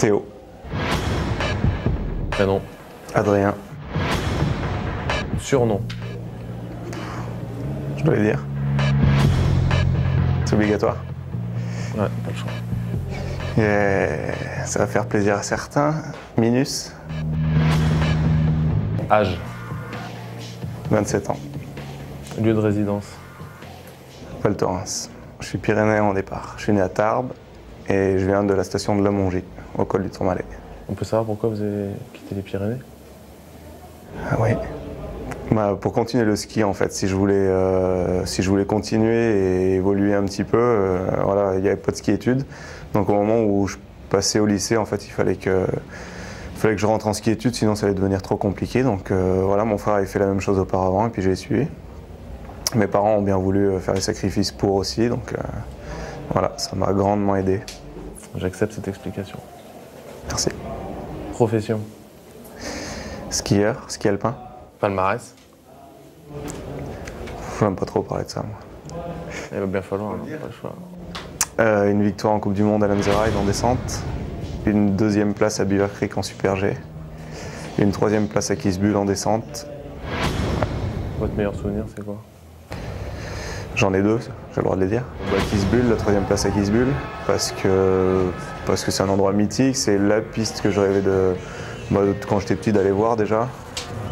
Théo. Prénom. Adrien. Surnom. Je dois les dire. C'est obligatoire. Ouais, pas le choix. Et ça va faire plaisir à certains. Minus. Âge. 27 ans. Lieu de résidence. Val Thorens. Je suis pyrénéen au départ. Je suis né à Tarbes et je viens de la station de La Mongie, au col du Tourmalet. On peut savoir pourquoi vous avez quitté les Pyrénées? Ah oui. Bah, pour continuer le ski, en fait, si je voulais continuer et évoluer un petit peu, voilà, il n'y avait pas de ski-études. Donc au moment où je passais au lycée, en fait, il fallait que je rentre en ski-études, sinon ça allait devenir trop compliqué. Donc voilà, mon frère avait fait la même chose auparavant et puis j'ai suivi. Mes parents ont bien voulu faire les sacrifices pour aussi, donc voilà, ça m'a grandement aidé. J'accepte cette explication. Merci. Profession. Skieur, ski alpin. Palmarès. Je n'aime pas trop parler de ça, moi. Il va bien falloir, hein, pas le choix. Une victoire en Coupe du Monde à Lenzerheide en descente. Une deuxième place à Beaver Creek en Super G. Une troisième place à Kitzbühel en descente. Votre meilleur souvenir, c'est quoi? J'en ai deux, j'ai le droit de les dire. Kitzbühel, la troisième place à Kitzbühel, parce que c'est un endroit mythique, c'est la piste que je rêvais quand j'étais petit d'aller voir déjà.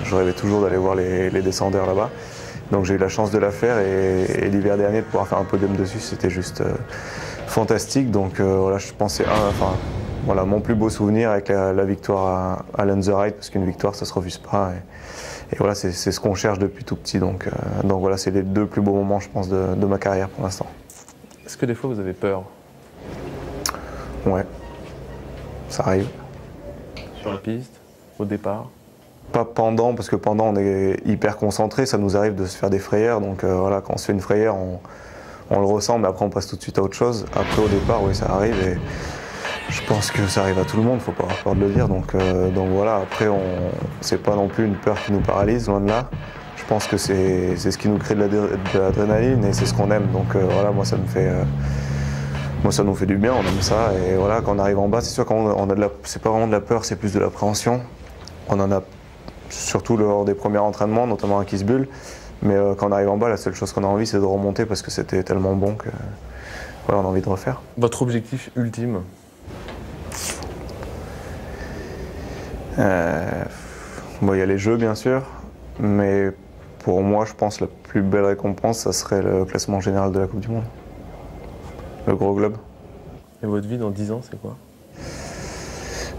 Je rêvais toujours d'aller voir les descendeurs là-bas. Donc j'ai eu la chance de la faire et l'hiver dernier de pouvoir faire un podium dessus, c'était juste fantastique. Donc voilà, je pense que c'est voilà, mon plus beau souvenir avec la victoire à Lenzerheide, parce qu'une victoire ça se refuse pas. Et voilà, c'est ce qu'on cherche depuis tout petit. Donc voilà, c'est les deux plus beaux moments, je pense, de ma carrière pour l'instant. Est-ce que des fois vous avez peur? Ouais, ça arrive. Sur la piste, au départ? Pas pendant, parce que pendant on est hyper concentré, ça nous arrive de se faire des frayeurs. Donc voilà, quand on se fait une frayeur, on le ressent, mais après on passe tout de suite à autre chose. Après au départ, oui, ça arrive. Et je pense que ça arrive à tout le monde, faut pas avoir peur de le dire. Donc voilà, après, c'est pas non plus une peur qui nous paralyse, loin de là. Je pense que c'est ce qui nous crée de l'adrénaline et c'est ce qu'on aime. Donc voilà, moi ça nous fait du bien, on aime ça. Et voilà, quand on arrive en bas, c'est sûr qu'on a c'est pas vraiment de la peur, c'est plus de l'appréhension. On en a surtout lors des premiers entraînements, notamment à Kitzbühel. Mais quand on arrive en bas, la seule chose qu'on a envie, c'est de remonter parce que c'était tellement bon que voilà, on a envie de refaire. Votre objectif ultime? Bon, il y a les jeux bien sûr, mais pour moi je pense que la plus belle récompense ça serait le classement général de la Coupe du Monde. Le gros globe. Et votre vie dans 10 ans c'est quoi?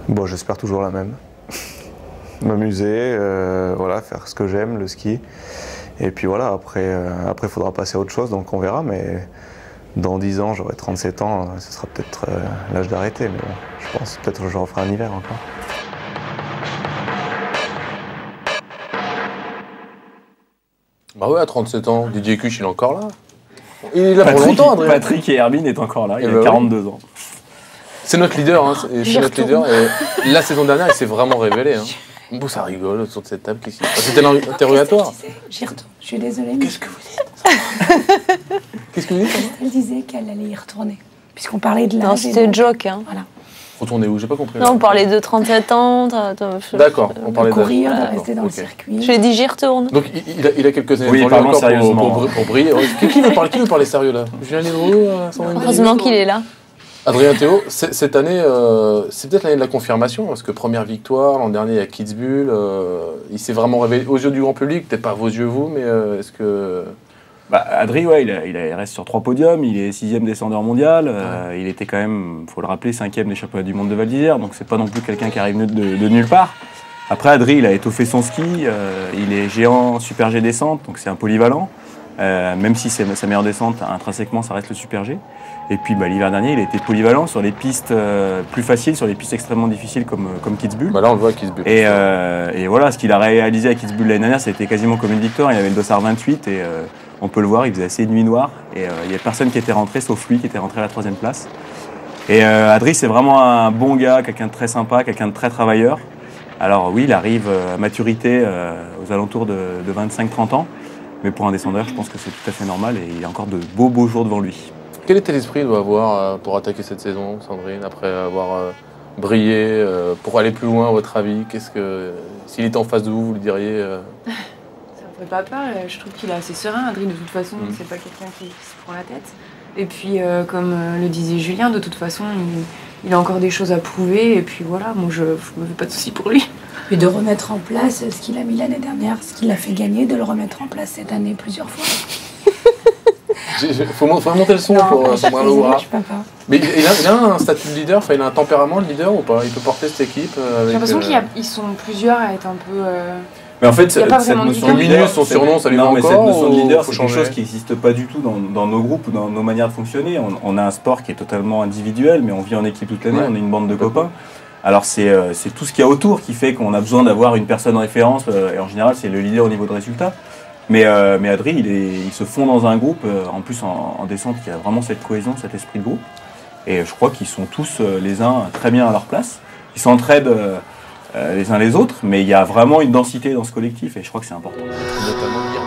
Bon, j'espère toujours la même. M'amuser, voilà, faire ce que j'aime, le ski. Et puis voilà, après il faudra passer à autre chose, donc on verra, mais dans 10 ans j'aurai 37 ans, ce sera peut-être l'âge d'arrêter, mais bon, je pense peut-être que je referai un hiver encore. Bah ouais, à 37 ans, Didier Cuche, il est encore là. Il est là pour longtemps, Adrien. Patrick et Herbin est encore là, il bah a 42 ans. C'est notre leader, hein. C'est notre leader. Et la saison dernière, il s'est vraiment révélé. Hein. Bon, ça rigole autour de cette table. C'était l'interrogatoire. J'y retourne. Je suis désolée. Qu'est-ce que vous dites? Qu'est-ce que vous dites? Elle disait qu'elle allait y retourner. Puisqu'on parlait de l'âge. Non, c'était joke. Hein. Voilà. Retournez où? J'ai pas compris. Non, on parlait de 37 ans. D'accord, on parlait De courir, de... de rester dans le circuit. Je l'ai dit, j'y retourne. Donc il a quelques années Oui, parlons encore sérieusement. pour briller. Qui veut parler sérieux là? Julien Lévaux, Sandrine Bellier? Heureusement qu'il est là. Adrien Théo, cette année, c'est peut-être l'année de la confirmation, parce que première victoire, l'an dernier à Kitzbühel, il s'est vraiment révélé aux yeux du grand public, peut-être pas à vos yeux vous, mais est-ce que... Adri, ouais, il reste sur 3 podiums, il est 6e descendeur mondial, il était quand même, il faut le rappeler, 5e des championnats du monde de Val d'Isère, donc c'est pas non plus quelqu'un qui arrive de nulle part. Après, Adri, il a étoffé son ski, il est géant Super G descente, donc c'est un polyvalent, même si c'est sa meilleure descente, intrinsèquement, ça reste le Super G. Et puis l'hiver dernier, il a été polyvalent sur les pistes plus faciles, sur les pistes extrêmement difficiles comme Kitzbühel. Là, on le voit à Kitzbühel. Et voilà, ce qu'il a réalisé à Kitzbühel l'année dernière, c'était quasiment comme une victoire. Il avait le dossard 28 et on peut le voir, il faisait assez nuit noire. Et il n'y a personne qui était rentré, sauf lui qui était rentré à la 3e place. Et Adri, c'est vraiment un bon gars, quelqu'un de très sympa, quelqu'un de très travailleur. Alors oui, il arrive à maturité aux alentours de 25-30 ans. Mais pour un descendeur, je pense que c'est tout à fait normal et il a encore de beaux jours devant lui. Quel état d'esprit il doit avoir pour attaquer cette saison, Sandrine, après avoir briller, pour aller plus loin, à votre avis? S'il était en face de vous, vous le diriez Ça me ferait pas peur, je trouve qu'il est assez serein. Adrien, de toute façon, c'est pas quelqu'un qui se prend la tête. Et puis, comme le disait Julien, de toute façon, il a encore des choses à prouver. Et puis voilà, moi, je me fais pas de soucis pour lui. Et de remettre en place ce qu'il a mis l'année dernière, ce qu'il a fait gagner, de le remettre en place cette année plusieurs fois. Faut monter le son pour Bravo Bras. Je peux pas. Mais il a un statut de leader, il a un tempérament de leader ou pas? Il peut porter cette équipe J'ai l'impression qu'ils sont plusieurs à être un peu... Mais en fait, Il y a pas cette vraiment de notion leader. de leader, Son surnom, ça lui non, va mais encore, cette notion de ou leader, faut c'est quelque changer? chose qui n'existe pas du tout dans nos groupes ou dans nos manières de fonctionner. On a un sport qui est totalement individuel, mais on vit en équipe toute l'année, Ouais. on est une bande de copains. Alors c'est tout ce qu'il y a autour qui fait qu'on a besoin d'avoir une personne référence, et en général c'est le leader au niveau de résultat. Mais Adri, il se fond dans un groupe, en plus en descente, qui a vraiment cette cohésion, cet esprit de groupe. Et je crois qu'ils sont tous les uns très bien à leur place. Ils s'entraident les uns les autres, mais il y a vraiment une densité dans ce collectif et je crois que c'est important. Notamment